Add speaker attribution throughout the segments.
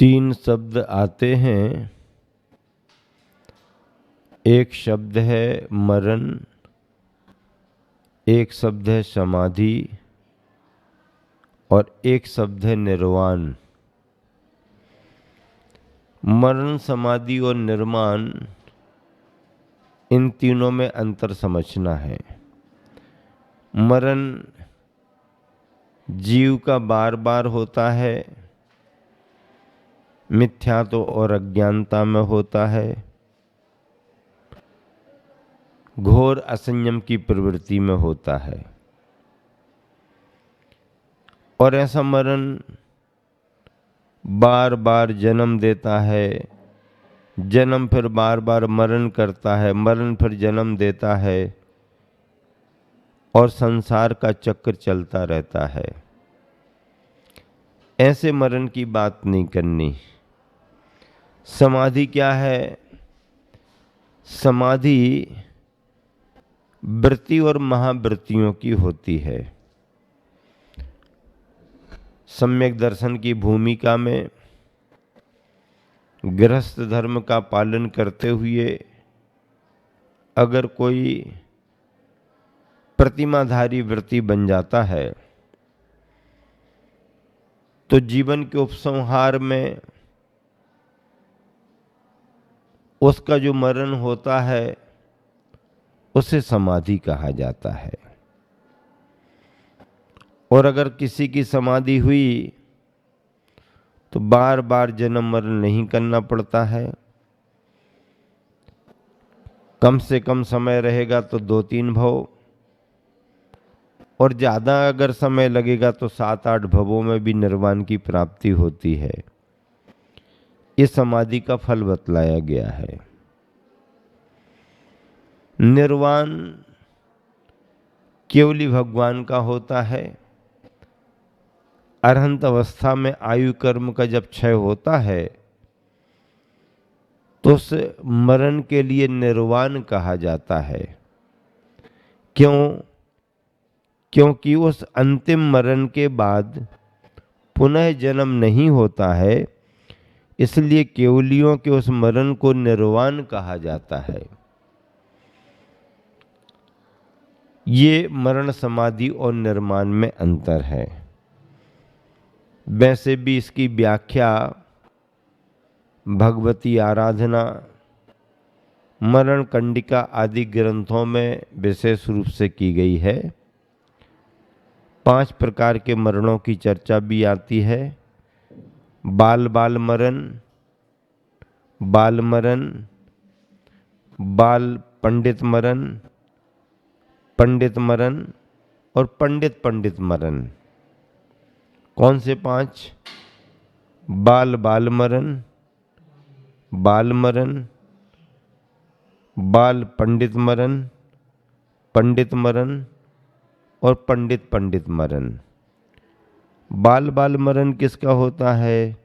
Speaker 1: तीन शब्द आते हैं। एक शब्द है मरण, एक शब्द है समाधि और एक शब्द है निर्वाण। मरण, समाधि और निर्वाण, इन तीनों में अंतर समझना है। मरण जीव का बार बार होता है, मिथ्या तो और अज्ञानता में होता है, घोर असंयम की प्रवृत्ति में होता है। और ऐसा मरण बार बार जन्म देता है, जन्म फिर बार बार मरण करता है, मरण फिर जन्म देता है और संसार का चक्र चलता रहता है। ऐसे मरण की बात नहीं करनी। समाधि क्या है? समाधि वृत्ति और महावृत्तियों की होती है। सम्यक दर्शन की भूमिका में गृहस्थ धर्म का पालन करते हुए अगर कोई प्रतिमाधारी वृत्ति बन जाता है तो जीवन के उपसंहार में उसका जो मरण होता है उसे समाधि कहा जाता है। और अगर किसी की समाधि हुई तो बार बार जन्म मरण नहीं करना पड़ता है। कम से कम समय रहेगा तो 2-3 भव, और ज्यादा अगर समय लगेगा तो 7-8 भवों में भी निर्वाण की प्राप्ति होती है। इस समाधि का फल बतलाया गया है। निर्वाण केवली भगवान का होता है। अरहंत अवस्था में आयु कर्म का जब क्षय होता है तो उस मरण के लिए निर्वाण कहा जाता है। क्यों? क्योंकि उस अंतिम मरण के बाद पुनः जन्म नहीं होता है, इसलिए केवलियों के उस मरण को निर्वाण कहा जाता है। ये मरण, समाधि और निर्वाण में अंतर है। वैसे भी इसकी व्याख्या भगवती आराधना, मरण कंडिका आदि ग्रंथों में विशेष रूप से की गई है। 5 प्रकार के मरणों की चर्चा भी आती है। बाल बाल मरण, बाल मरण, बाल पंडित मरण, पंडित मरण और पंडित पंडित मरण। कौन से 5? बाल बाल मरण, बाल मरण, बाल पंडित मरण, पंडित मरण और पंडित पंडित मरण। बाल बाल मरण किसका होता है?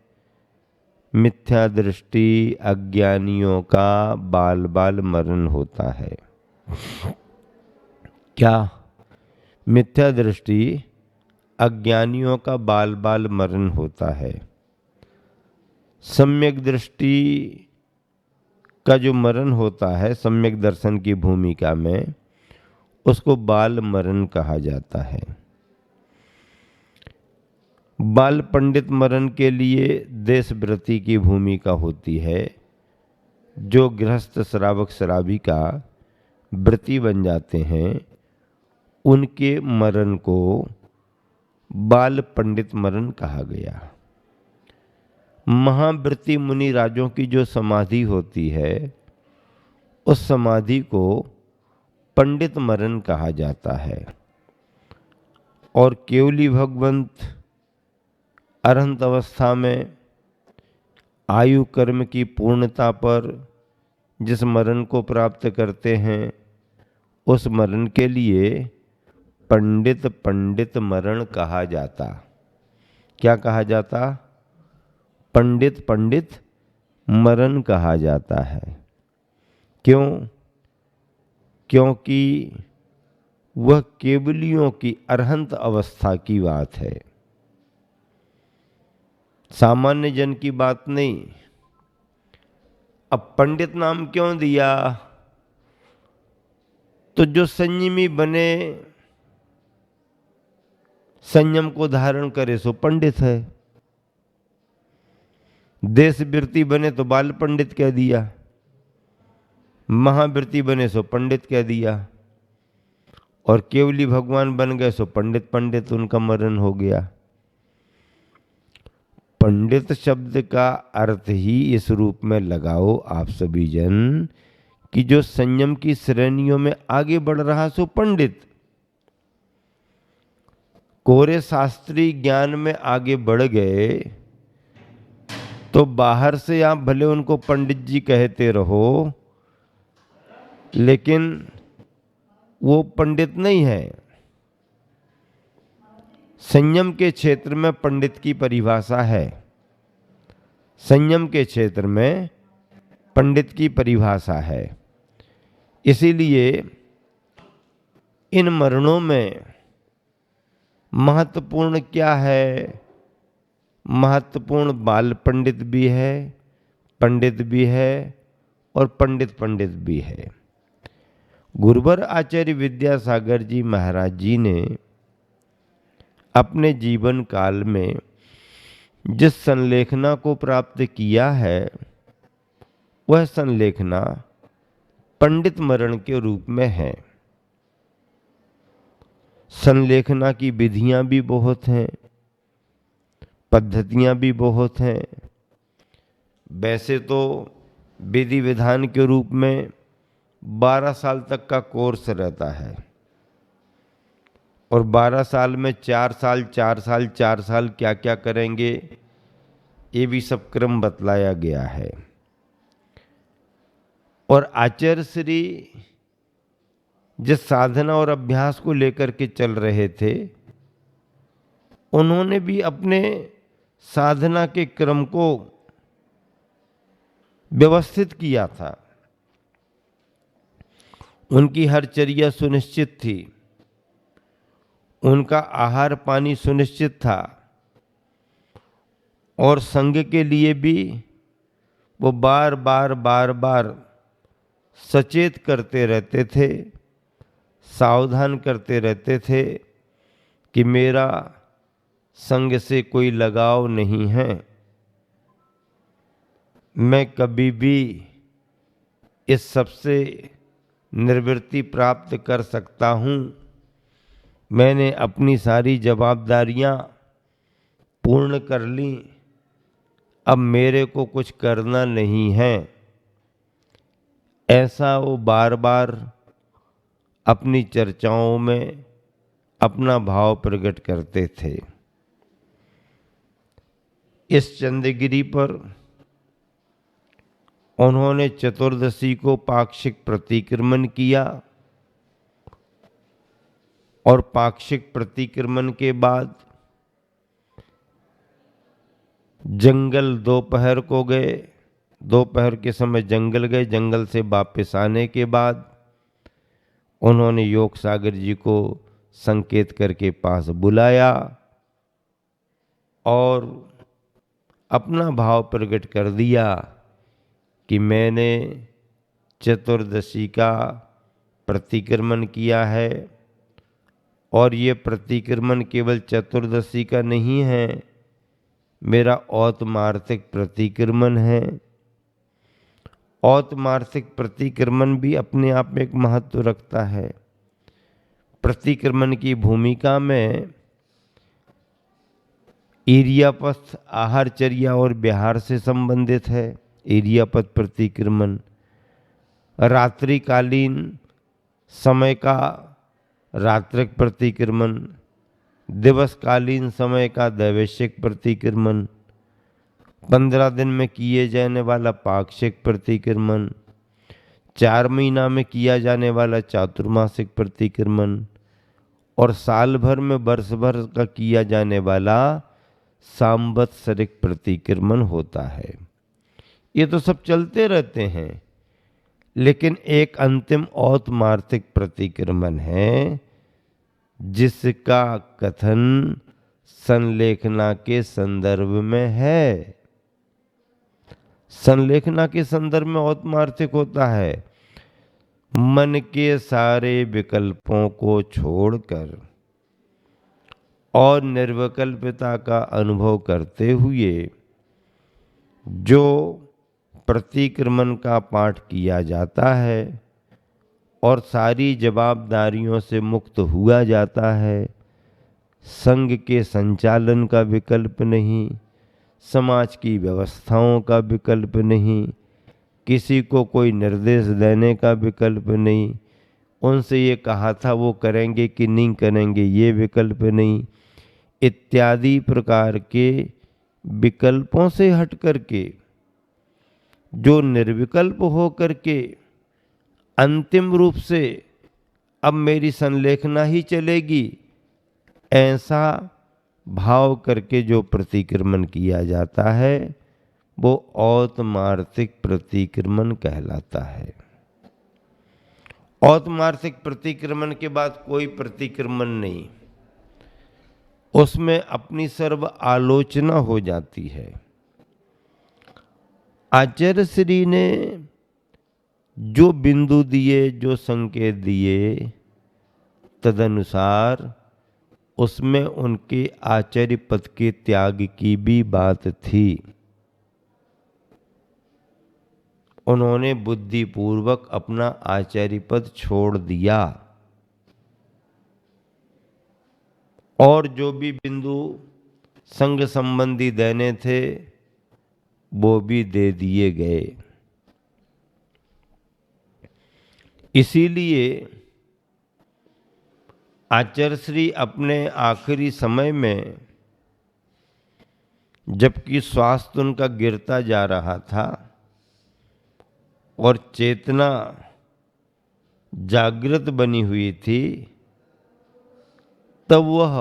Speaker 1: मिथ्या दृष्टि अज्ञानियों का बाल बाल मरण होता है। क्या? मिथ्या दृष्टि अज्ञानियों का बाल बाल मरण होता है। सम्यक दृष्टि का जो मरण होता है सम्यक दर्शन की भूमिका में, उसको बाल मरण कहा जाता है। बाल पंडित मरण के लिए देशव्रती की भूमिका होती है। जो गृहस्थ श्रावक श्राविका व्रती बन जाते हैं उनके मरण को बाल पंडित मरण कहा गया। महाव्रती मुनि राजों की जो समाधि होती है उस समाधि को पंडित मरण कहा जाता है। और केवली भगवंत अरहंत अवस्था में आयु कर्म की पूर्णता पर जिस मरण को प्राप्त करते हैं उस मरण के लिए पंडित पंडित मरण कहा जाता। क्या कहा जाता? पंडित पंडित मरण कहा जाता है। क्यों? क्योंकि वह केवलियों की अरहंत अवस्था की बात है। सामान्य जन की बात नहीं। अब पंडित नाम क्यों दिया? तो जो संयमी बने, संयम को धारण करे सो पंडित है। देशवृत्ति बने तो बाल पंडित कह दिया, महावृत्ति बने सो पंडित कह दिया, और केवली भगवान बन गए सो पंडित पंडित उनका मरण हो गया। पंडित शब्द का अर्थ ही इस रूप में लगाओ आप सभी जन कि जो संयम की श्रेणियों में आगे बढ़ रहा सो पंडित। कोरे शास्त्रीय ज्ञान में आगे बढ़ गए तो बाहर से आप भले उनको पंडित जी कहते रहो, लेकिन वो पंडित नहीं है। संयम के क्षेत्र में पंडित की परिभाषा है, संयम के क्षेत्र में पंडित की परिभाषा है। इसीलिए इन मरणों में महत्वपूर्ण क्या है? महत्वपूर्ण बाल पंडित भी है, पंडित भी है और पंडित पंडित भी है। गुरुवर आचार्य विद्यासागर जी महाराज जी ने अपने जीवन काल में जिस संलेखना को प्राप्त किया है वह संलेखना पंडित मरण के रूप में है। संलेखना की विधियां भी बहुत हैं, पद्धतियां भी बहुत हैं। वैसे तो विधि विधान के रूप में 12 साल तक का कोर्स रहता है, और 12 साल में 4 साल 4 साल 4 साल क्या क्या करेंगे ये भी सब क्रम बतलाया गया है। और आचार्य श्री जिस साधना और अभ्यास को लेकर के चल रहे थे, उन्होंने भी अपने साधना के क्रम को व्यवस्थित किया था। उनकी हर चर्या सुनिश्चित थी, उनका आहार पानी सुनिश्चित था, और संघ के लिए भी वो बार बार सचेत करते रहते थे, सावधान करते रहते थे कि मेरा संग से कोई लगाव नहीं है, मैं कभी भी इस सबसे निवृत्ति प्राप्त कर सकता हूँ। मैंने अपनी सारी जवाबदारियाँ पूर्ण कर ली, अब मेरे को कुछ करना नहीं है। ऐसा वो बार बार अपनी चर्चाओं में अपना भाव प्रकट करते थे। इस चंद्रगिरी पर उन्होंने चतुर्दशी को पाक्षिक प्रतिक्रमण किया, और पाक्षिक प्रतिक्रमण के बाद जंगल दोपहर को गए, दोपहर के समय जंगल गए। जंगल से वापस आने के बाद उन्होंने योग सागर जी को संकेत करके पास बुलाया और अपना भाव प्रकट कर दिया कि मैंने चतुर्दशी का प्रतिक्रमण किया है, और ये प्रतिक्रमण केवल चतुर्दशी का नहीं है, मेरा औतमार्थिक प्रतिक्रमण है। औतमार्थिक प्रतिक्रमण भी अपने आप में एक महत्व रखता है। प्रतिक्रमण की भूमिका में इरियापथ आहारचर्या और विहार से संबंधित है। इरियापथ प्रतिक्रमण रात्रिकालीन समय का रात्रिक प्रतिक्रमण, दिवसकालीन समय का दैवैशिक प्रतिक्रमण, 15 दिन में किए जाने वाला पाक्षिक प्रतिक्रमण, 4 महीना में किया जाने वाला चातुर्मासिक प्रतिक्रमण, और साल भर में वर्ष भर का किया जाने वाला सांवत्सरिक प्रतिक्रमण होता है। ये तो सब चलते रहते हैं, लेकिन एक अंतिम औतमार्थिक प्रतिक्रमण है जिसका कथन संलेखना के संदर्भ में है। संलेखना के संदर्भ में औत्मार्थिक होता है मन के सारे विकल्पों को छोड़कर और निर्विकल्पता का अनुभव करते हुए जो प्रतिक्रमण का पाठ किया जाता है और सारी जवाबदारियों से मुक्त हुआ जाता है। संघ के संचालन का विकल्प नहीं, समाज की व्यवस्थाओं का विकल्प नहीं, किसी को कोई निर्देश देने का विकल्प नहीं, उनसे ये कहा था वो करेंगे कि नहीं करेंगे ये विकल्प नहीं, इत्यादि प्रकार के विकल्पों से हट करके जो निर्विकल्प हो करके अंतिम रूप से अब मेरी संलेखना ही चलेगी ऐसा भाव करके जो प्रतिक्रमण किया जाता है वो औत्मार्थिक प्रतिक्रमण कहलाता है। औत्मार्थिक प्रतिक्रमण के बाद कोई प्रतिक्रमण नहीं, उसमें अपनी सर्व आलोचना हो जाती है। आचार्य श्री ने जो बिंदु दिए, जो संकेत दिए, तदनुसार उसमें उनके आचार्य पद के त्याग की भी बात थी। उन्होंने बुद्धिपूर्वक अपना आचार्य पद छोड़ दिया और जो भी बिंदु संघ संबंधी देने थे वो भी दे दिए गए। इसीलिए आचार्य श्री अपने आखिरी समय में, जबकि स्वास्थ्य उनका गिरता जा रहा था और चेतना जागृत बनी हुई थी, तब वह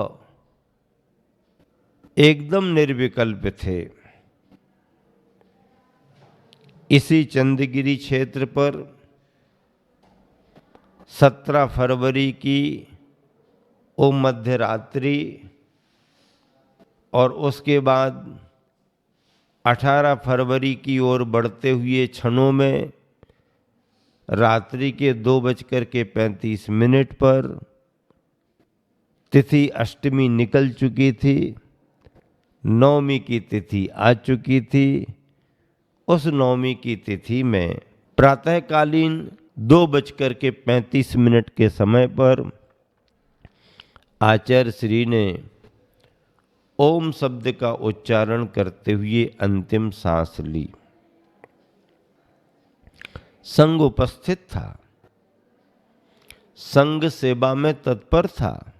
Speaker 1: एकदम निर्विकल्प थे। इसी चंद्रगिरी क्षेत्र पर 17 फरवरी की वो मध्य रात्रि और उसके बाद 18 फरवरी की ओर बढ़ते हुए क्षणों में रात्रि के 2:35 पर तिथि अष्टमी निकल चुकी थी, नवमी की तिथि आ चुकी थी। उस नवमी की तिथि में प्रातःकालीन 2:35 के समय पर आचार्य श्री ने ओम शब्द का उच्चारण करते हुए अंतिम सांस ली। संघ उपस्थित था, संघ सेवा में तत्पर था,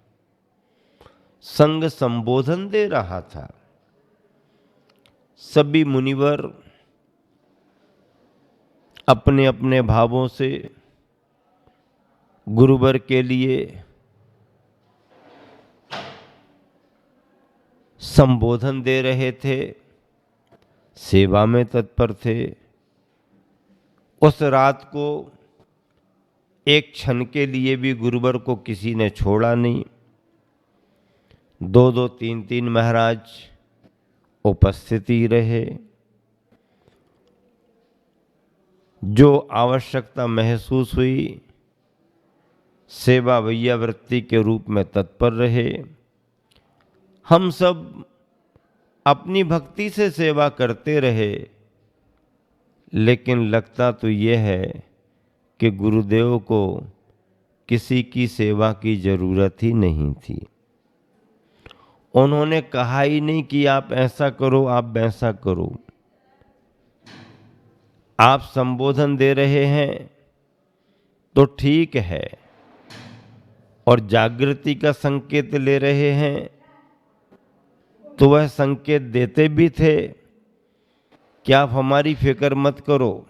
Speaker 1: संघ संबोधन दे रहा था। सभी मुनिवर अपने अपने भावों से गुरुवर के लिए संबोधन दे रहे थे, सेवा में तत्पर थे। उस रात को एक क्षण के लिए भी गुरुवर को किसी ने छोड़ा नहीं। 2-2, 3-3 महाराज उपस्थित ही रहे। जो आवश्यकता महसूस हुई, सेवा वैयावृत्ति के रूप में तत्पर रहे। हम सब अपनी भक्ति से सेवा करते रहे, लेकिन लगता तो ये है कि गुरुदेव को किसी की सेवा की जरूरत ही नहीं थी। उन्होंने कहा ही नहीं कि आप ऐसा करो, आप वैसा करो। आप संबोधन दे रहे हैं तो ठीक है, और जागृति का संकेत ले रहे हैं तो वह संकेत देते भी थे कि आप हमारी फिक्र मत करो,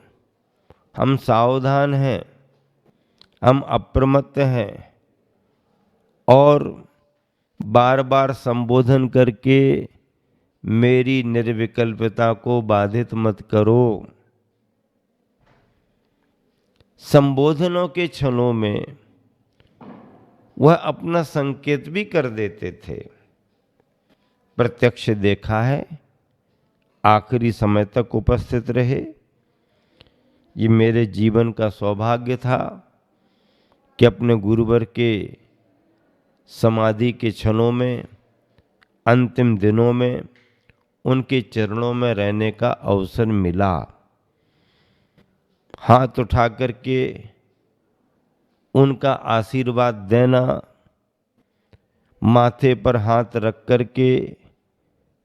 Speaker 1: हम सावधान हैं, हम अप्रमत्त हैं, और बार बार संबोधन करके मेरी निर्विकल्पता को बाधित मत करो। संबोधनों के क्षणों में वह अपना संकेत भी कर देते थे। प्रत्यक्ष देखा है, आखिरी समय तक उपस्थित रहे। ये मेरे जीवन का सौभाग्य था कि अपने गुरुवर के समाधि के क्षणों में, अंतिम दिनों में उनके चरणों में रहने का अवसर मिला। हाथ उठा करके उनका आशीर्वाद देना, माथे पर हाथ रख करके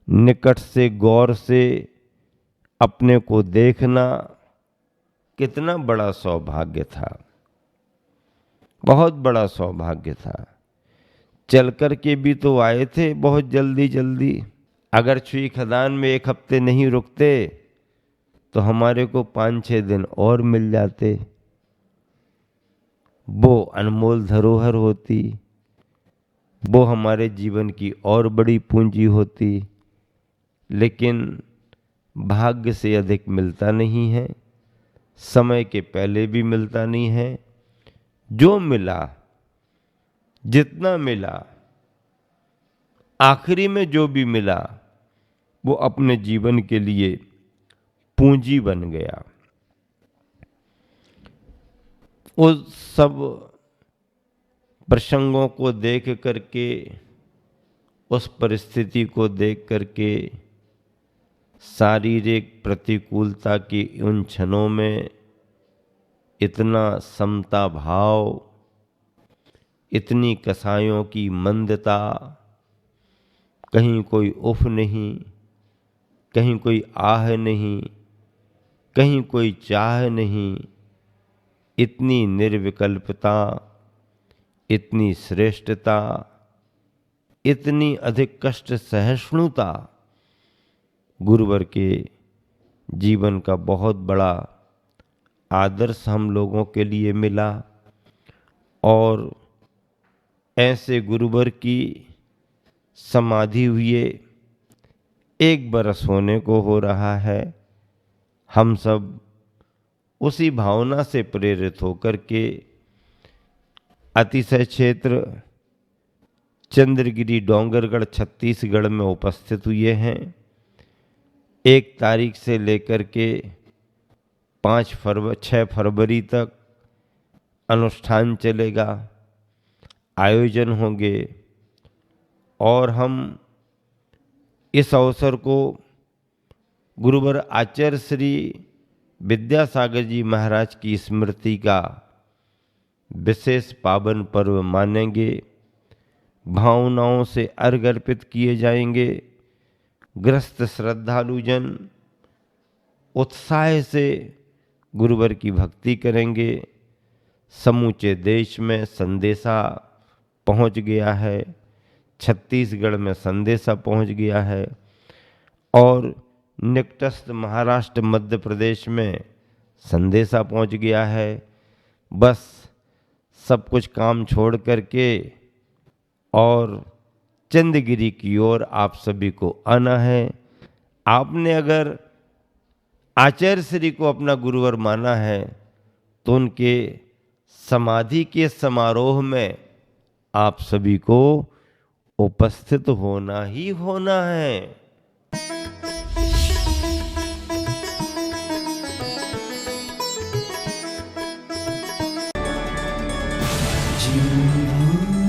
Speaker 1: निकट से गौर से अपने को देखना, कितना बड़ा सौभाग्य था, बहुत बड़ा सौभाग्य था। चल कर के भी तो आए थे बहुत जल्दी जल्दी। अगर छुई खदान में 1 हफ्ते नहीं रुकते तो हमारे को 5-6 दिन और मिल जाते, वो अनमोल धरोहर होती, वो हमारे जीवन की और बड़ी पूंजी होती। लेकिन भाग्य से अधिक मिलता नहीं है, समय के पहले भी मिलता नहीं है। जो मिला, जितना मिला, आखिरी में जो भी मिला, वो अपने जीवन के लिए पूंजी बन गया। उस सब प्रसंगों को देख करके, उस परिस्थिति को देख करके, शारीरिक प्रतिकूलता की उन क्षणों में इतना समता भाव, इतनी कसायों की मंदता, कहीं कोई उफ नहीं, कहीं कोई आह नहीं, कहीं कोई चाह नहीं, इतनी निर्विकल्पता, इतनी श्रेष्ठता, इतनी अधिक कष्ट सहिष्णुता गुरुवर के जीवन का बहुत बड़ा आदर्श हम लोगों के लिए मिला। और ऐसे गुरुवर की समाधि हुए 1 बरस होने को हो रहा है। हम सब उसी भावना से प्रेरित होकर के अतिशय क्षेत्र चंद्रगिरी डोंगरगढ़ छत्तीसगढ़ में उपस्थित हुए हैं। 1 तारीख से लेकर के 6 फरवरी तक अनुष्ठान चलेगा, आयोजन होंगे। और हम इस अवसर को गुरुवर आचार्य श्री विद्यासागर जी महाराज की स्मृति का विशेष पावन पर्व मानेंगे। भावनाओं से अर्घ अर्पित किए जाएंगे। ग्रस्त श्रद्धालुजन उत्साह से गुरुवर की भक्ति करेंगे। समूचे देश में संदेशा पहुंच गया है, छत्तीसगढ़ में संदेशा पहुंच गया है, और निकटस्थ महाराष्ट्र मध्य प्रदेश में संदेशा पहुंच गया है। बस सब कुछ काम छोड़ करके और चंद्रगिरी की ओर आप सभी को आना है। आपने अगर आचार्य श्री को अपना गुरुवर माना है तो उनके समाधि के समारोह में आप सभी को उपस्थित होना ही होना है।
Speaker 2: जीवन